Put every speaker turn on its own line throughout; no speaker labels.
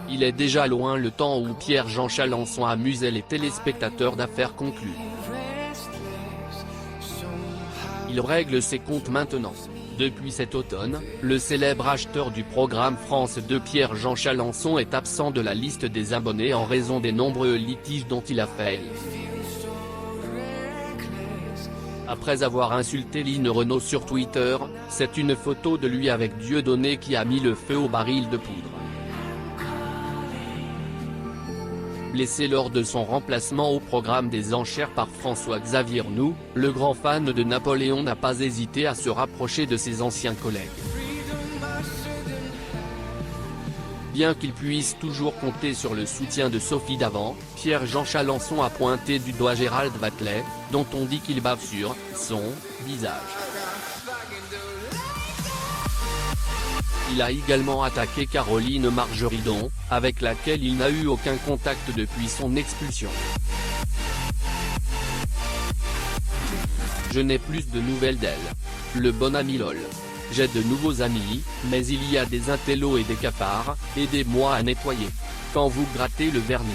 Il est déjà loin le temps où Pierre-Jean Chalencon amusait les téléspectateurs d'affaires conclues. Il règle ses comptes maintenant. Depuis cet automne, le célèbre acheteur du programme France 2 Pierre-Jean Chalencon est absent de la liste des abonnés en raison des nombreux litiges dont il a fait. Après avoir insulté Line Renaud sur Twitter, c'est une photo de lui avec Dieudonné qui a mis le feu au baril de poudre. Blessé lors de son remplacement au programme des enchères par François-Xavier Arnoux, le grand fan de Napoléon n'a pas hésité à se rapprocher de ses anciens collègues. Bien qu'il puisse toujours compter sur le soutien de Sophie Davant, Pierre-Jean Chalencon a pointé du doigt Gérald Wathelet, dont on dit qu'il bave sur son visage. Il a également attaqué Caroline Margeridon, avec laquelle il n'a eu aucun contact depuis son expulsion. Je n'ai plus de nouvelles d'elle. Le bon ami lol. J'ai de nouveaux amis, mais il y a des intellos et des cafards, aidez-moi à nettoyer. Quand vous grattez le vernis.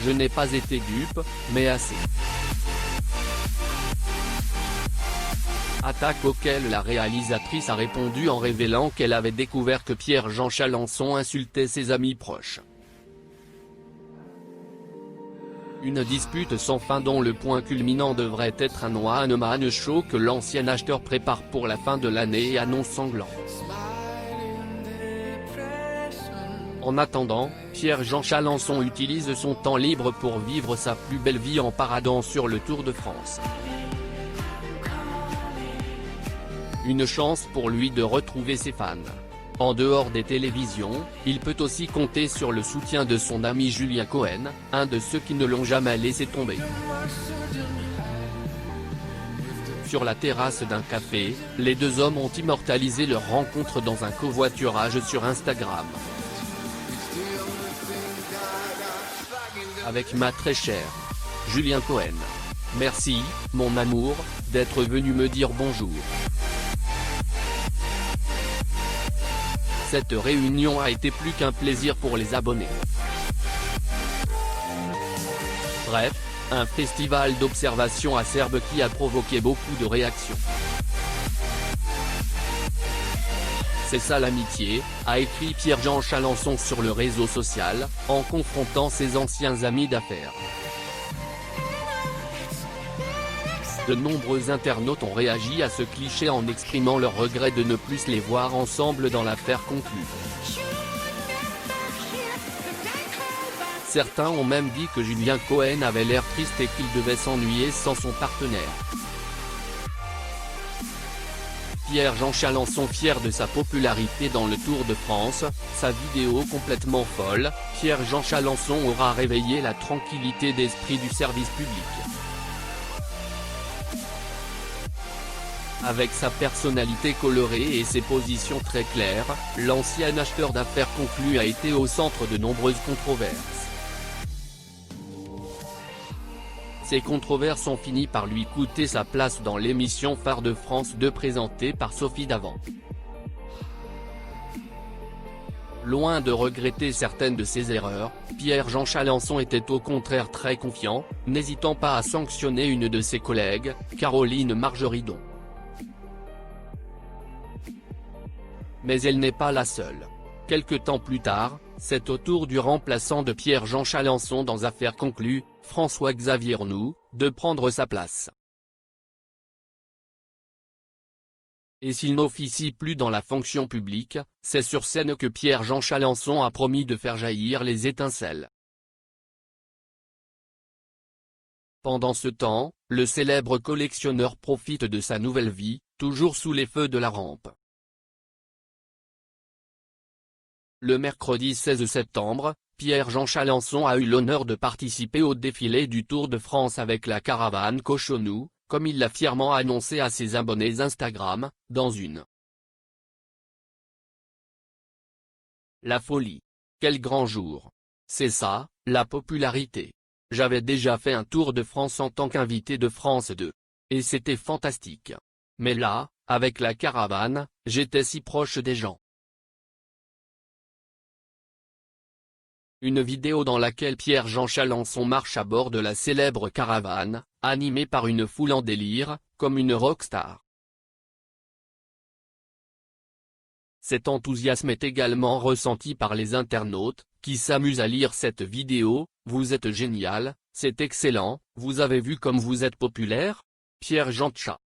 Je n'ai pas été dupe, mais assez. Attaque auquel la réalisatrice a répondu en révélant qu'elle avait découvert que Pierre-Jean Chalencon insultait ses amis proches. Une dispute sans fin dont le point culminant devrait être un one-man show que l'ancien acheteur prépare pour la fin de l'année et annonce sanglant. En attendant, Pierre-Jean Chalencon utilise son temps libre pour vivre sa plus belle vie en paradant sur le Tour de France. Une chance pour lui de retrouver ses fans. En dehors des télévisions, il peut aussi compter sur le soutien de son ami Julien Cohen, un de ceux qui ne l'ont jamais laissé tomber. Sur la terrasse d'un café, les deux hommes ont immortalisé leur rencontre dans un covoiturage sur Instagram. Avec ma très chère Julien Cohen. Merci, mon amour, d'être venu me dire bonjour. Cette réunion a été plus qu'un plaisir pour les abonnés. Bref, un festival d'observation acerbe qui a provoqué beaucoup de réactions. C'est ça l'amitié, a écrit Pierre-Jean Chalencon sur le réseau social, en confrontant ses anciens amis d'affaires. De nombreux internautes ont réagi à ce cliché en exprimant leur regret de ne plus les voir ensemble dans l'affaire conclue. Certains ont même dit que Julien Cohen avait l'air triste et qu'il devait s'ennuyer sans son partenaire. Pierre-Jean Chalencon fier de sa popularité dans le Tour de France, sa vidéo complètement folle, Pierre-Jean Chalencon aura réveillé la tranquillité d'esprit du service public. Avec sa personnalité colorée et ses positions très claires, l'ancien acheteur d'affaires conclu a été au centre de nombreuses controverses. Ces controverses ont fini par lui coûter sa place dans l'émission phare de France 2 présentée par Sophie Davant. Loin de regretter certaines de ses erreurs, Pierre-Jean Chalencon était au contraire très confiant, n'hésitant pas à sanctionner une de ses collègues, Caroline Margeridon. Mais elle n'est pas la seule. Quelque temps plus tard, c'est au tour du remplaçant de Pierre-Jean Chalencon dans Affaires conclues, François-Xavier Arnoux, de prendre sa place. Et s'il n'officie plus dans la fonction publique, c'est sur scène que Pierre-Jean Chalencon a promis de faire jaillir les étincelles. Pendant ce temps, le célèbre collectionneur profite de sa nouvelle vie, toujours sous les feux de la rampe. Le mercredi 16 septembre, Pierre-Jean Chalencon a eu l'honneur de participer au défilé du Tour de France avec la caravane Cochonou, comme il l'a fièrement annoncé à ses abonnés Instagram, dans une. La folie. Quel grand jour. C'est ça, la popularité. J'avais déjà fait un Tour de France en tant qu'invité de France 2. Et c'était fantastique. Mais là, avec la caravane, j'étais si proche des gens. Une vidéo dans laquelle Pierre-Jean Chalancon marche à bord de la célèbre caravane, animé par une foule en délire, comme une rockstar. Cet enthousiasme est également ressenti par les internautes, qui s'amusent à lire cette vidéo. Vous êtes génial, c'est excellent, vous avez vu comme vous êtes populaire ? Pierre-Jean Tcha.